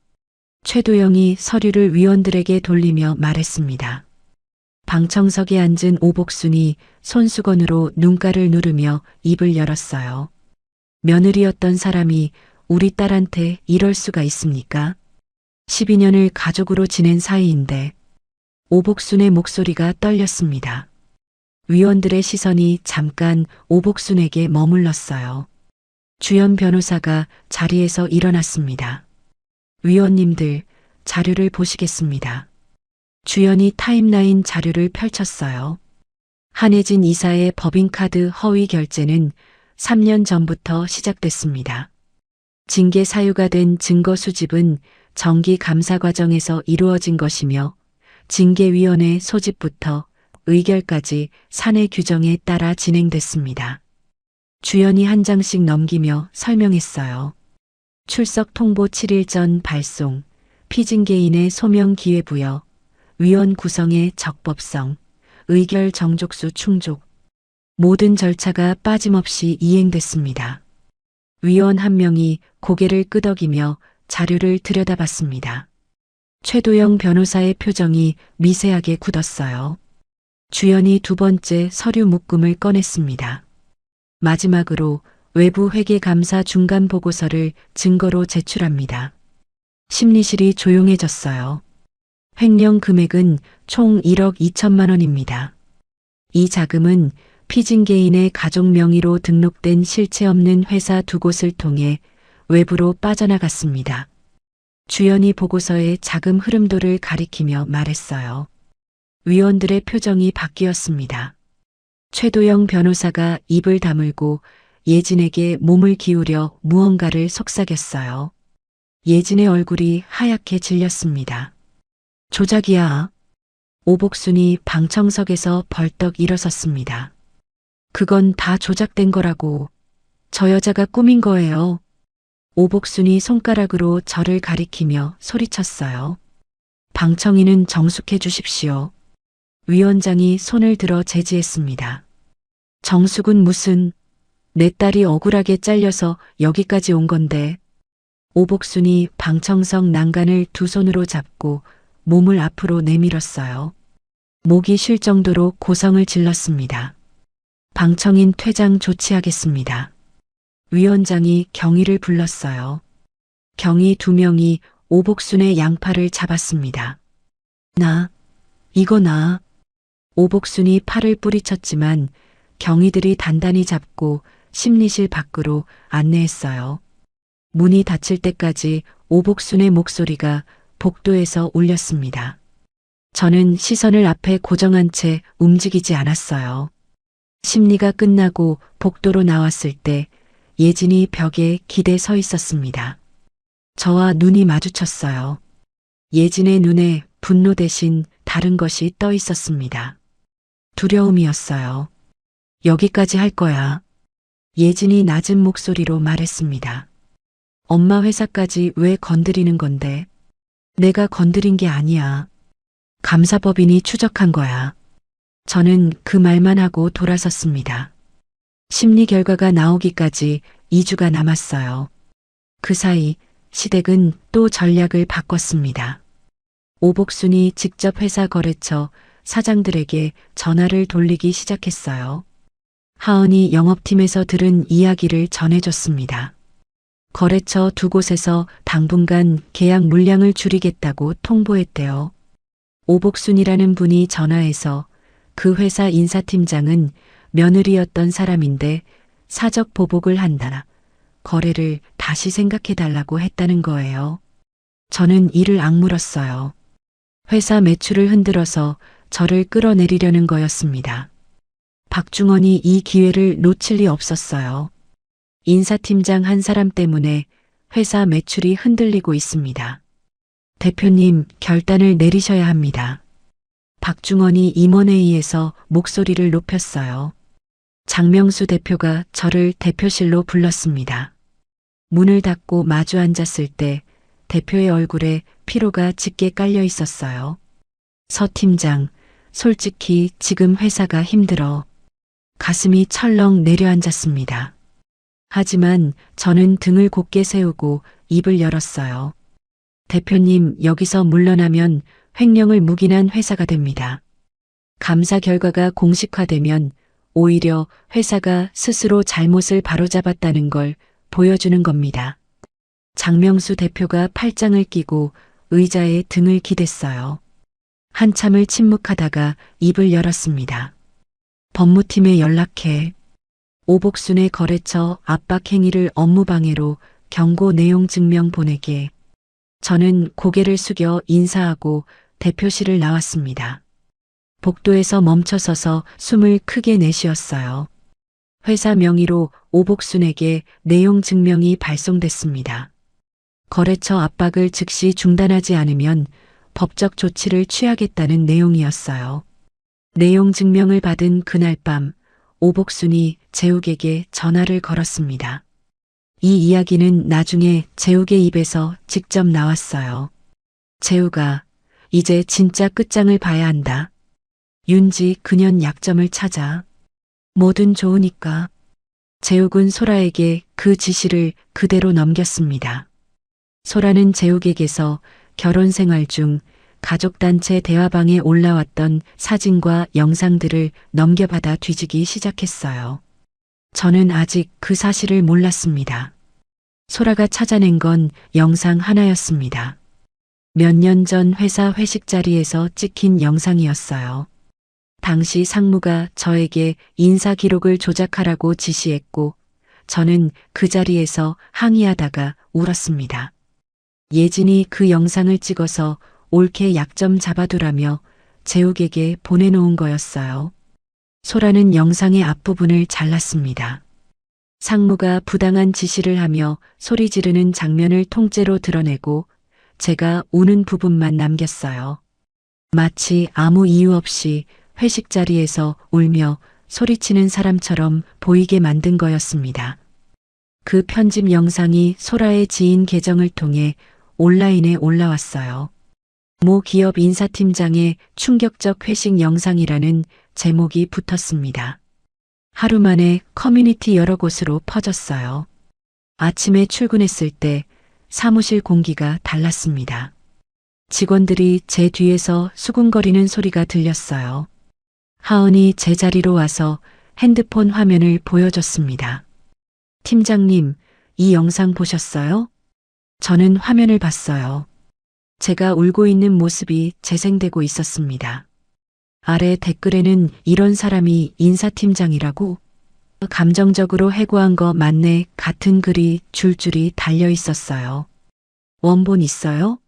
최도영이 서류를 위원들에게 돌리며 말했습니다. 방청석에 앉은 오복순이 손수건으로 눈가를 누르며 입을 열었어요. 며느리였던 사람이 우리 딸한테 이럴 수가 있습니까? 12년을 가족으로 지낸 사이인데. 오복순의 목소리가 떨렸습니다. 위원들의 시선이 잠깐 오복순에게 머물렀어요. 주연 변호사가 자리에서 일어났습니다. 위원님들, 자료를 보시겠습니다. 주연이 타임라인 자료를 펼쳤어요. 한혜진 이사의 법인카드 허위 결제는 3년 전부터 시작됐습니다. 징계 사유가 된 증거 수집은 정기 감사 과정에서 이루어진 것이며 징계위원회 소집부터 의결까지 사내 규정에 따라 진행됐습니다. 주연이 한 장씩 넘기며 설명했어요. 출석 통보 7일 전 발송, 피징계인의 소명 기회 부여, 위원 구성의 적법성, 의결 정족수 충족. 모든 절차가 빠짐없이 이행됐습니다. 위원 한 명이 고개를 끄덕이며 자료를 들여다봤습니다. 최도영 변호사의 표정이 미세하게 굳었어요. 주연이 두 번째 서류 묶음을 꺼냈습니다. 마지막으로 외부 회계감사 중간 보고서를 증거로 제출합니다. 심리실이 조용해졌어요. 횡령 금액은 총 1억 2천만 원입니다. 이 자금은 피징계인의 가족 명의로 등록된 실체 없는 회사 두 곳을 통해 외부로 빠져나갔습니다. 주연이 보고서의 자금 흐름도를 가리키며 말했어요. 위원들의 표정이 바뀌었습니다. 최도영 변호사가 입을 다물고 예진에게 몸을 기울여 무언가를 속삭였어요. 예진의 얼굴이 하얗게 질렸습니다. 조작이야. 오복순이 방청석에서 벌떡 일어섰습니다. 그건 다 조작된 거라고. 저 여자가 꾸민 거예요. 오복순이 손가락으로 저를 가리키며 소리쳤어요. 방청인은 정숙해 주십시오. 위원장이 손을 들어 제지했습니다. 정숙은 무슨, 내 딸이 억울하게 잘려서 여기까지 온 건데. 오복순이 방청석 난간을 두 손으로 잡고 몸을 앞으로 내밀었어요. 목이 쉴 정도로 고성을 질렀습니다. 방청인 퇴장 조치하겠습니다. 위원장이 경위를 불렀어요. 경위 2명이 오복순의 양팔을 잡았습니다. 이거 나. 오복순이 팔을 뿌리쳤지만 경위들이 단단히 잡고 심리실 밖으로 안내했어요. 문이 닫힐 때까지 오복순의 목소리가 복도에서 울렸습니다. 저는 시선을 앞에 고정한 채 움직이지 않았어요. 심리가 끝나고 복도로 나왔을 때 예진이 벽에 기대 서 있었습니다. 저와 눈이 마주쳤어요. 예진의 눈에 분노 대신 다른 것이 떠 있었습니다. 두려움이었어요. 여기까지 할 거야. 예진이 낮은 목소리로 말했습니다. 엄마 회사까지 왜 건드리는 건데? 내가 건드린 게 아니야. 감사법인이 추적한 거야. 저는 그 말만 하고 돌아섰습니다. 심리 결과가 나오기까지 2주가 남았어요. 그 사이 시댁은 또 전략을 바꿨습니다. 오복순이 직접 회사 거래처 사장들에게 전화를 돌리기 시작했어요. 하은이 영업팀에서 들은 이야기를 전해줬습니다. 거래처 두 곳에서 당분간 계약 물량을 줄이겠다고 통보했대요. 오복순이라는 분이 전화해서 그 회사 인사팀장은 며느리였던 사람인데 사적 보복을 한다. 거래를 다시 생각해달라고 했다는 거예요. 저는 이를 악물었어요. 회사 매출을 흔들어서 저를 끌어내리려는 거였습니다. 박중원이 이 기회를 놓칠 리 없었어요. 인사팀장 한 사람 때문에 회사 매출이 흔들리고 있습니다. 대표님, 결단을 내리셔야 합니다. 박중원이 임원회의에서 목소리를 높였어요. 장명수 대표가 저를 대표실로 불렀습니다. 문을 닫고 마주 앉았을 때 대표의 얼굴에 피로가 짙게 깔려 있었어요. 서 팀장, 솔직히 지금 회사가 힘들어. 가슴이 철렁 내려앉았습니다. 하지만 저는 등을 곧게 세우고 입을 열었어요. 대표님, 여기서 물러나면 횡령을 묵인한 회사가 됩니다. 감사 결과가 공식화되면 오히려 회사가 스스로 잘못을 바로잡았다는 걸 보여주는 겁니다. 장명수 대표가 팔짱을 끼고 의자에 등을 기댔어요. 한참을 침묵하다가 입을 열었습니다. 법무팀에 연락해. 오복순의 거래처 압박 행위를 업무방해로 경고 내용 증명 보내게. 저는 고개를 숙여 인사하고 대표실을 나왔습니다. 복도에서 멈춰서서 숨을 크게 내쉬었어요. 회사 명의로 오복순에게 내용 증명이 발송됐습니다. 거래처 압박을 즉시 중단하지 않으면 법적 조치를 취하겠다는 내용이었어요. 내용 증명을 받은 그날 밤 오복순이 재욱에게 전화를 걸었습니다. 이 이야기는 나중에 재욱의 입에서 직접 나왔어요. 재욱아, 이제 진짜 끝장을 봐야 한다. 윤지 그년 약점을 찾아. 뭐든 좋으니까. 재욱은 소라에게 그 지시를 그대로 넘겼습니다. 소라는 재욱에게서 결혼 생활 중 가족단체 대화방에 올라왔던 사진과 영상들을 넘겨받아 뒤지기 시작했어요. 저는 아직 그 사실을 몰랐습니다. 소라가 찾아낸 건 영상 하나였습니다. 몇 년 전 회사 회식 자리에서 찍힌 영상이었어요. 당시 상무가 저에게 인사 기록을 조작하라고 지시했고 저는 그 자리에서 항의하다가 울었습니다. 예진이 그 영상을 찍어서 옳게 약점 잡아두라며 재욱에게 보내놓은 거였어요. 소라는 영상의 앞부분을 잘랐습니다. 상무가 부당한 지시를 하며 소리 지르는 장면을 통째로 드러내고 제가 우는 부분만 남겼어요. 마치 아무 이유 없이 회식 자리에서 울며 소리치는 사람처럼 보이게 만든 거였습니다. 그 편집 영상이 소라의 지인 계정을 통해 온라인에 올라왔어요. 모 기업 인사팀장의 충격적 회식 영상이라는 제목이 붙었습니다. 하루 만에 커뮤니티 여러 곳으로 퍼졌어요. 아침에 출근했을 때 사무실 공기가 달랐습니다. 직원들이 제 뒤에서 수군거리는 소리가 들렸어요. 하은이 제 자리로 와서 핸드폰 화면을 보여줬습니다. 팀장님, 이 영상 보셨어요? 저는 화면을 봤어요. 제가 울고 있는 모습이 재생되고 있었습니다. 아래 댓글에는 이런 사람이 인사팀장이라고? 감정적으로 해고한 거 맞네 같은 글이 줄줄이 달려 있었어요. 원본 있어요?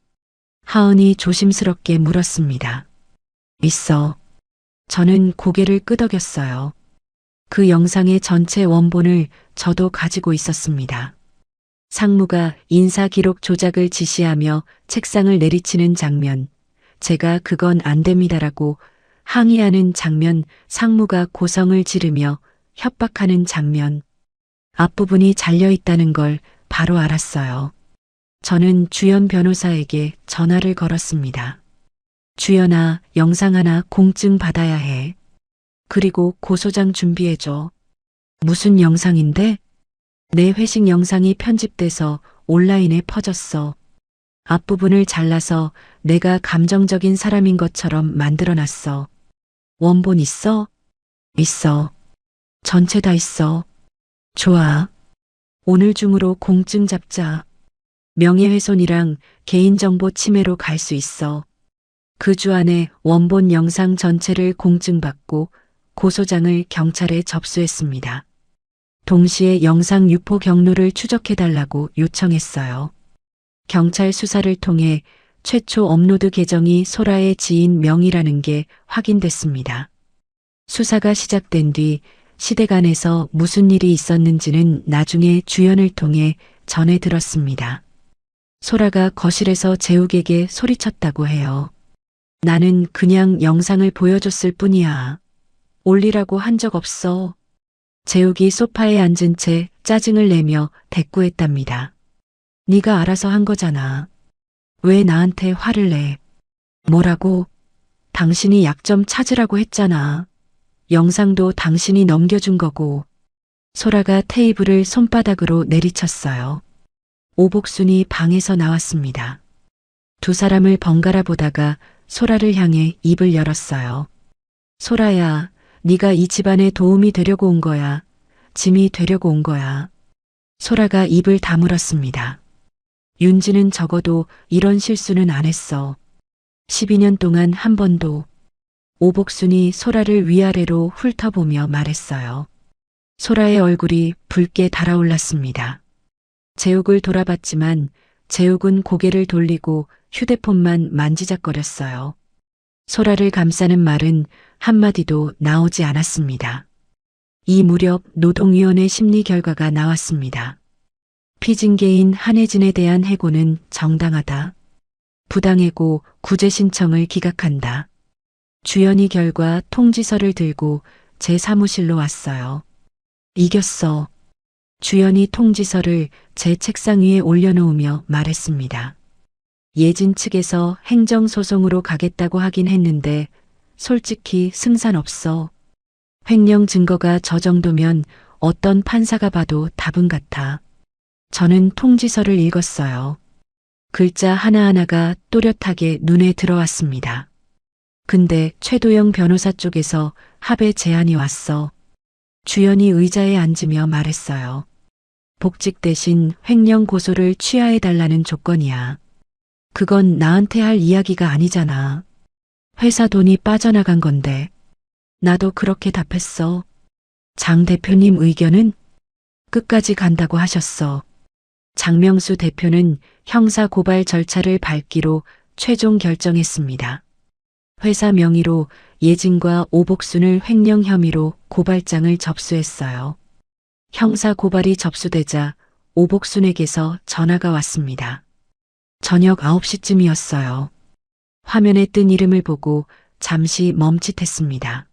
하은이 조심스럽게 물었습니다. 있어. 저는 고개를 끄덕였어요. 그 영상의 전체 원본을 저도 가지고 있었습니다. 상무가 인사 기록 조작을 지시하며 책상을 내리치는 장면, 제가 그건 안 됩니다라고 항의하는 장면, 상무가 고성을 지르며 협박하는 장면. 앞부분이 잘려 있다는 걸 바로 알았어요. 저는 주연 변호사에게 전화를 걸었습니다. 주연아, 영상 하나 공증 받아야 해. 그리고 고소장 준비해줘. 무슨 영상인데? 내 회식 영상이 편집돼서 온라인에 퍼졌어. 앞부분을 잘라서 내가 감정적인 사람인 것처럼 만들어놨어. 원본 있어? 있어. 전체 다 있어. 좋아. 오늘 중으로 공증 잡자. 명예훼손이랑 개인정보 침해로 갈 수 있어. 그 주 안에 원본 영상 전체를 공증받고 고소장을 경찰에 접수했습니다. 동시에 영상 유포 경로를 추적해달라고 요청했어요. 경찰 수사를 통해 최초 업로드 계정이 소라의 지인 명의라는 게 확인됐습니다. 수사가 시작된 뒤 시댁 안에서 무슨 일이 있었는지는 나중에 주연을 통해 전해 들었습니다. 소라가 거실에서 재욱에게 소리쳤다고 해요. 나는 그냥 영상을 보여줬을 뿐이야. 올리라고 한 적 없어. 재욱이 소파에 앉은 채 짜증을 내며 대꾸했답니다. 네가 알아서 한 거잖아. 왜 나한테 화를 내? 뭐라고? 당신이 약점 찾으라고 했잖아. 영상도 당신이 넘겨준 거고. 소라가 테이블을 손바닥으로 내리쳤어요. 오복순이 방에서 나왔습니다. 두 사람을 번갈아 보다가 소라를 향해 입을 열었어요. 소라야, 네가 이 집안에 도움이 되려고 온 거야. 짐이 되려고 온 거야. 소라가 입을 다물었습니다. 윤지는 적어도 이런 실수는 안 했어. 12년 동안 한 번도. 오복순이 소라를 위아래로 훑어보며 말했어요. 소라의 얼굴이 붉게 달아올랐습니다. 재욱을 돌아봤지만 재욱은 고개를 돌리고 휴대폰만 만지작거렸어요. 소라를 감싸는 말은 한마디도 나오지 않았습니다. 이 무렵 노동위원회 심리 결과가 나왔습니다. 피징계인 한혜진에 대한 해고는 정당하다. 부당해고 구제 신청을 기각한다. 주연이 결과 통지서를 들고 제 사무실로 왔어요. 이겼어. 주연이 통지서를 제 책상 위에 올려놓으며 말했습니다. 예진 측에서 행정소송으로 가겠다고 하긴 했는데 솔직히 승산 없어. 횡령 증거가 저 정도면 어떤 판사가 봐도 답은 같아. 저는 통지서를 읽었어요. 글자 하나하나가 또렷하게 눈에 들어왔습니다. 근데 최도영 변호사 쪽에서 합의 제안이 왔어. 주연이 의자에 앉으며 말했어요. 복직 대신 횡령 고소를 취하해달라는 조건이야. 그건 나한테 할 이야기가 아니잖아. 회사 돈이 빠져나간 건데. 나도 그렇게 답했어. 장 대표님 의견은? 끝까지 간다고 하셨어. 장명수 대표는 형사 고발 절차를 밟기로 최종 결정했습니다. 회사 명의로 예진과 오복순을 횡령 혐의로 고발장을 접수했어요. 형사 고발이 접수되자 오복순에게서 전화가 왔습니다. 저녁 9시쯤이었어요. 화면에 뜬 이름을 보고 잠시 멈칫했습니다.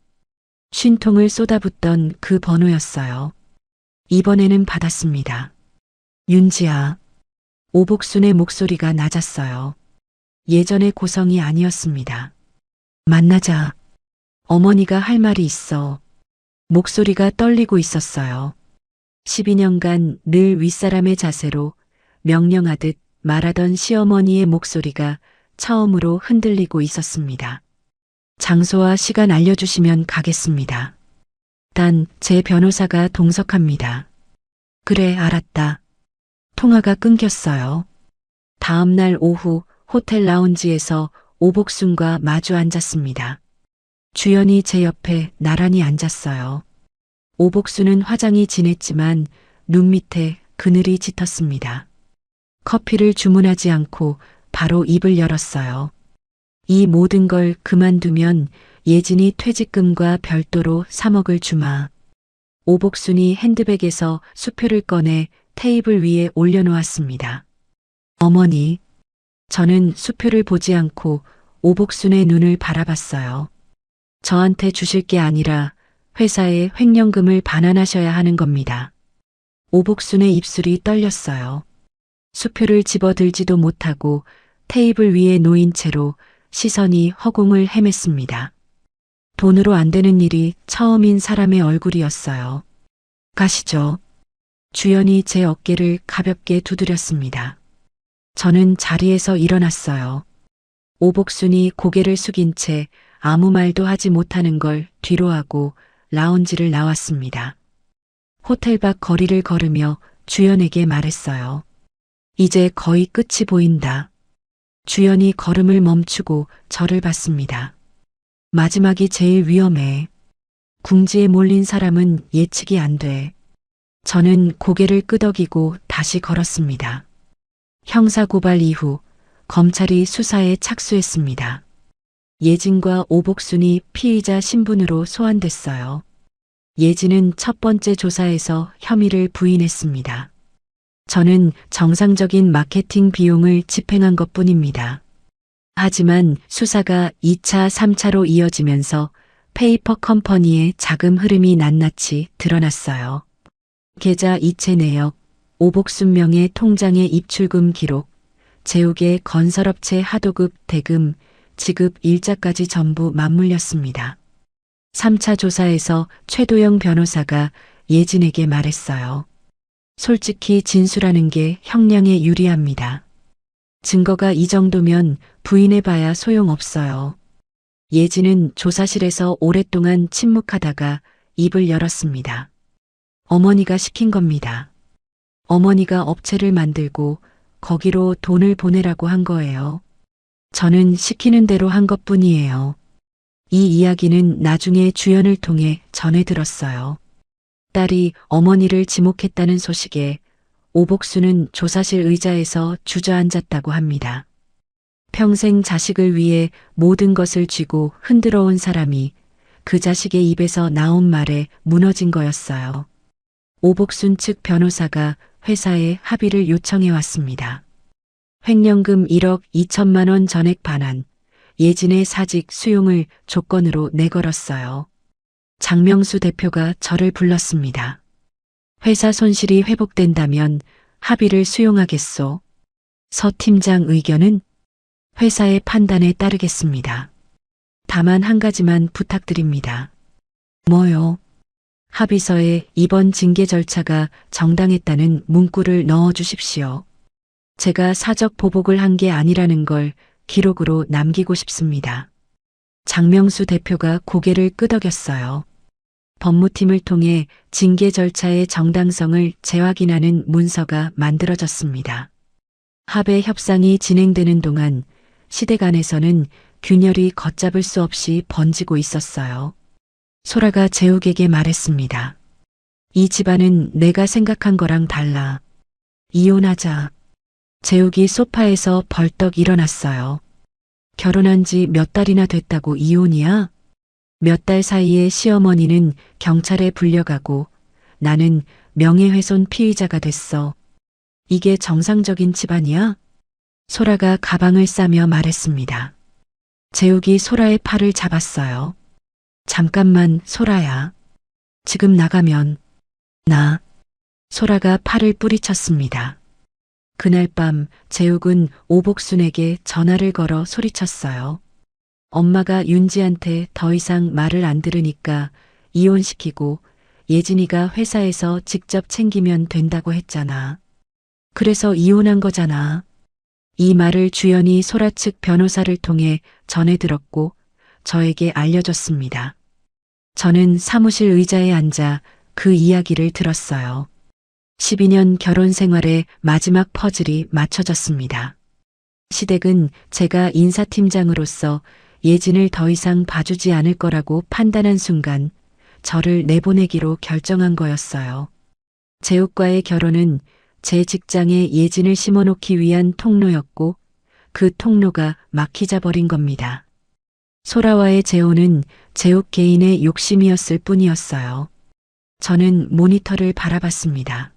쉰통을 쏟아붓던 그 번호였어요. 이번에는 받았습니다. 윤지아. 오복순의 목소리가 낮았어요. 예전의 고성이 아니었습니다. 만나자. 어머니가 할 말이 있어. 목소리가 떨리고 있었어요. 12년간 늘 윗사람의 자세로 명령하듯 말하던 시어머니의 목소리가 처음으로 흔들리고 있었습니다. 장소와 시간 알려주시면 가겠습니다. 단 제 변호사가 동석합니다. 그래, 알았다. 통화가 끊겼어요. 다음 날 오후 호텔 라운지에서 오복순과 마주 앉았습니다. 주연이 제 옆에 나란히 앉았어요. 오복순은 화장이 진했지만 눈 밑에 그늘이 짙었습니다. 커피를 주문하지 않고 바로 입을 열었어요. 이 모든 걸 그만두면 예진이 퇴직금과 별도로 3억을 주마. 오복순이 핸드백에서 수표를 꺼내 테이블 위에 올려놓았습니다. 어머니, 저는 수표를 보지 않고 오복순의 눈을 바라봤어요. 저한테 주실 게 아니라 회사에 횡령금을 반환하셔야 하는 겁니다. 오복순의 입술이 떨렸어요. 수표를 집어들지도 못하고 테이블 위에 놓인 채로 시선이 허공을 헤맸습니다. 돈으로 안 되는 일이 처음인 사람의 얼굴이었어요. 가시죠. 주연이 제 어깨를 가볍게 두드렸습니다. 저는 자리에서 일어났어요. 오복순이 고개를 숙인 채 아무 말도 하지 못하는 걸 뒤로 하고 라운지를 나왔습니다. 호텔 밖 거리를 걸으며 주연에게 말했어요. 이제 거의 끝이 보인다. 주연이 걸음을 멈추고 저를 봤습니다. 마지막이 제일 위험해. 궁지에 몰린 사람은 예측이 안 돼. 저는 고개를 끄덕이고 다시 걸었습니다. 형사고발 이후 검찰이 수사에 착수했습니다. 예진과 오복순이 피의자 신분으로 소환됐어요. 예진은 첫 번째 조사에서 혐의를 부인했습니다. 저는 정상적인 마케팅 비용을 집행한 것뿐입니다. 하지만 수사가 2차, 3차로 이어지면서 페이퍼 컴퍼니의 자금 흐름이 낱낱이 드러났어요. 계좌 이체 내역, 오복순 명의 통장의 입출금 기록, 제욱의 건설업체 하도급 대금, 지급 일자까지 전부 맞물렸습니다. 3차 조사에서 최도영 변호사가 예진에게 말했어요. 솔직히 진술하는 게 형량에 유리합니다. 증거가 이 정도면 부인해봐야 소용없어요. 예진은 조사실에서 오랫동안 침묵하다가 입을 열었습니다. 어머니가 시킨 겁니다. 어머니가 업체를 만들고 거기로 돈을 보내라고 한 거예요. 저는 시키는 대로 한 것뿐이에요. 이 이야기는 나중에 주연을 통해 전해 들었어요. 딸이 어머니를 지목했다는 소식에 오복순은 조사실 의자에서 주저앉았다고 합니다. 평생 자식을 위해 모든 것을 쥐고 흔들어 온 사람이 그 자식의 입에서 나온 말에 무너진 거였어요. 오복순 측 변호사가 회사에 합의를 요청해 왔습니다. 횡령금 1억 2천만 원 전액 반환, 예진의 사직 수용을 조건으로 내걸었어요. 장명수 대표가 저를 불렀습니다. 회사 손실이 회복된다면 합의를 수용하겠소. 서 팀장 의견은 회사의 판단에 따르겠습니다. 다만 한 가지만 부탁드립니다. 뭐요? 합의서에 이번 징계 절차가 정당했다는 문구를 넣어 주십시오. 제가 사적 보복을 한 게 아니라는 걸 기록으로 남기고 싶습니다. 장명수 대표가 고개를 끄덕였어요. 법무팀을 통해 징계 절차의 정당성을 재확인하는 문서가 만들어졌습니다. 합의 협상이 진행되는 동안 시댁 안에서는 균열이 걷잡을 수 없이 번지고 있었어요. 소라가 재욱에게 말했습니다. 이 집안은 내가 생각한 거랑 달라. 이혼하자. 재욱이 소파에서 벌떡 일어났어요. 결혼한 지 몇 달이나 됐다고 이혼이야? 몇 달 사이에 시어머니는 경찰에 불려가고 나는 명예훼손 피의자가 됐어. 이게 정상적인 집안이야? 소라가 가방을 싸며 말했습니다. 재욱이 소라의 팔을 잡았어요. 잠깐만, 소라야. 지금 나가면 나. 소라가 팔을 뿌리쳤습니다. 그날 밤 재욱은 오복순에게 전화를 걸어 소리쳤어요. 엄마가 윤지한테 더 이상 말을 안 들으니까 이혼시키고 예진이가 회사에서 직접 챙기면 된다고 했잖아. 그래서 이혼한 거잖아. 이 말을 주연이 소라 측 변호사를 통해 전해 들었고 저에게 알려줬습니다. 저는 사무실 의자에 앉아 그 이야기를 들었어요. 12년 결혼 생활의 마지막 퍼즐이 맞춰졌습니다. 시댁은 제가 인사팀장으로서 예진을 더 이상 봐주지 않을 거라고 판단한 순간 저를 내보내기로 결정한 거였어요. 재욱과의 결혼은 제 직장에 예진을 심어놓기 위한 통로였고 그 통로가 막히자 버린 겁니다. 소라와의 재혼은 재욱 개인의 욕심이었을 뿐이었어요. 저는 모니터를 바라봤습니다.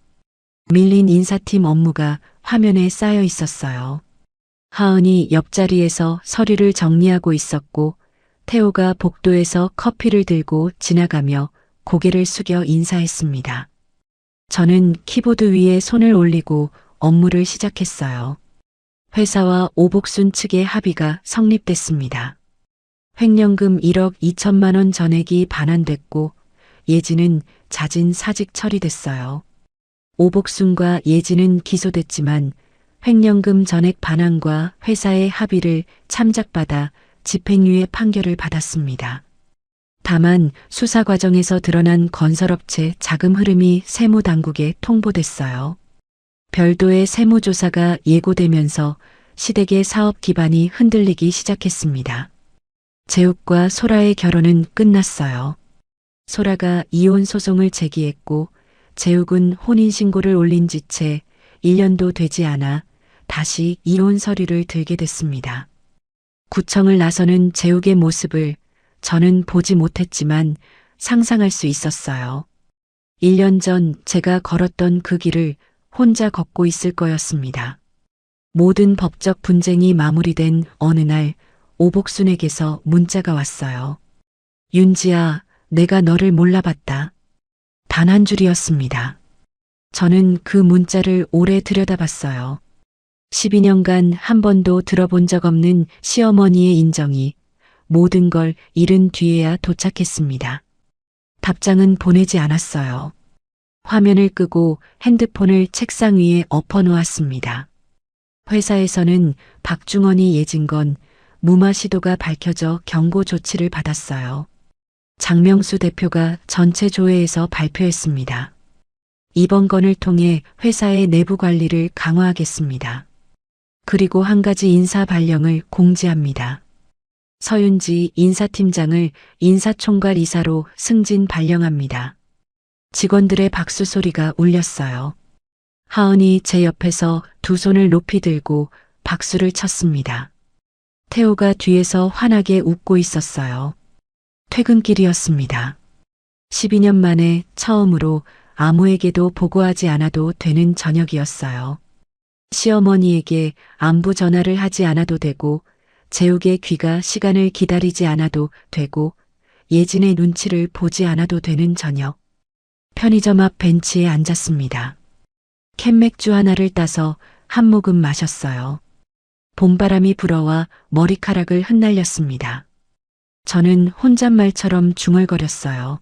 밀린 인사팀 업무가 화면에 쌓여 있었어요. 하은이 옆자리에서 서류를 정리하고 있었고 태호가 복도에서 커피를 들고 지나가며 고개를 숙여 인사했습니다. 저는 키보드 위에 손을 올리고 업무를 시작했어요. 회사와 오복순 측의 합의가 성립됐습니다. 횡령금 1억 2천만 원 전액이 반환됐고 예지는 자진 사직 처리됐어요. 오복순과 예지는 기소됐지만 횡령금 전액 반환과 회사의 합의를 참작받아 집행유예 판결을 받았습니다. 다만 수사 과정에서 드러난 건설업체 자금 흐름이 세무당국에 통보됐어요. 별도의 세무조사가 예고되면서 시댁의 사업 기반이 흔들리기 시작했습니다. 재욱과 소라의 결혼은 끝났어요. 소라가 이혼 소송을 제기했고 재욱은 혼인신고를 올린 지 채 1년도 되지 않아 다시 이혼 서류를 들게 됐습니다. 구청을 나서는 재욱의 모습을 저는 보지 못했지만 상상할 수 있었어요. 1년 전 제가 걸었던 그 길을 혼자 걷고 있을 거였습니다. 모든 법적 분쟁이 마무리된 어느 날 오복순에게서 문자가 왔어요. 윤지아, 내가 너를 몰라봤다. 단 한 줄이었습니다. 저는 그 문자를 오래 들여다봤어요. 12년간 한 번도 들어본 적 없는 시어머니의 인정이 모든 걸 잃은 뒤에야 도착했습니다. 답장은 보내지 않았어요. 화면을 끄고 핸드폰을 책상 위에 엎어놓았습니다. 회사에서는 박중원이 예진 건 무마 시도가 밝혀져 경고 조치를 받았어요. 장명수 대표가 전체 조회에서 발표했습니다. 이번 건을 통해 회사의 내부 관리를 강화하겠습니다. 그리고 한 가지 인사 발령을 공지합니다. 서윤지 인사팀장을 인사총괄 이사로 승진 발령합니다. 직원들의 박수 소리가 울렸어요. 하은이 제 옆에서 두 손을 높이 들고 박수를 쳤습니다. 태호가 뒤에서 환하게 웃고 있었어요. 퇴근길이었습니다. 12년 만에 처음으로 아무에게도 보고하지 않아도 되는 저녁이었어요. 시어머니에게 안부 전화를 하지 않아도 되고 재욱의 귀가 시간을 기다리지 않아도 되고 예진의 눈치를 보지 않아도 되는 저녁. 편의점 앞 벤치에 앉았습니다. 캔맥주 하나를 따서 한 모금 마셨어요. 봄바람이 불어와 머리카락을 흩날렸습니다. 저는 혼잣말처럼 중얼거렸어요.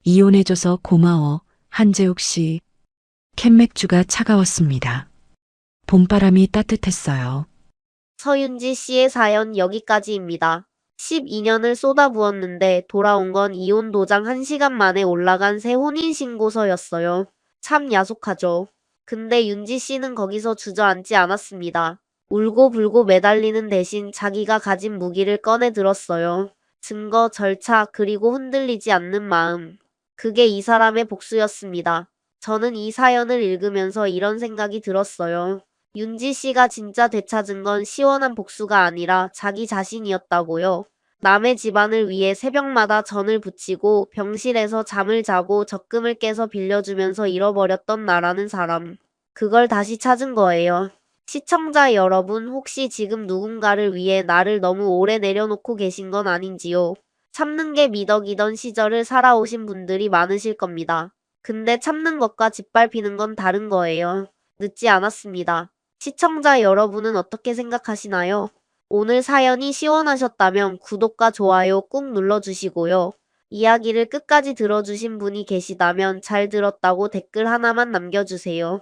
이혼해줘서 고마워, 한재욱 씨. 캔맥주가 차가웠습니다. 봄바람이 따뜻했어요. 서윤지 씨의 사연 여기까지입니다. 12년을 쏟아부었는데 돌아온 건 이혼 도장 1시간 만에 올라간 새 혼인신고서였어요. 참 야속하죠. 근데 윤지 씨는 거기서 주저앉지 않았습니다. 울고불고 매달리는 대신 자기가 가진 무기를 꺼내 들었어요. 증거, 절차, 그리고 흔들리지 않는 마음. 그게 이 사람의 복수였습니다. 저는 이 사연을 읽으면서 이런 생각이 들었어요. 윤지 씨가 진짜 되찾은 건 시원한 복수가 아니라 자기 자신이었다고요. 남의 집안을 위해 새벽마다 전을 부치고 병실에서 잠을 자고 적금을 깨서 빌려주면서 잃어버렸던 나라는 사람. 그걸 다시 찾은 거예요. 시청자 여러분, 혹시 지금 누군가를 위해 나를 너무 오래 내려놓고 계신 건 아닌지요? 참는 게 미덕이던 시절을 살아오신 분들이 많으실 겁니다. 근데 참는 것과 짓밟히는 건 다른 거예요. 늦지 않았습니다. 시청자 여러분은 어떻게 생각하시나요? 오늘 사연이 시원하셨다면 구독과 좋아요 꾹 눌러주시고요. 이야기를 끝까지 들어주신 분이 계시다면 잘 들었다고 댓글 하나만 남겨주세요.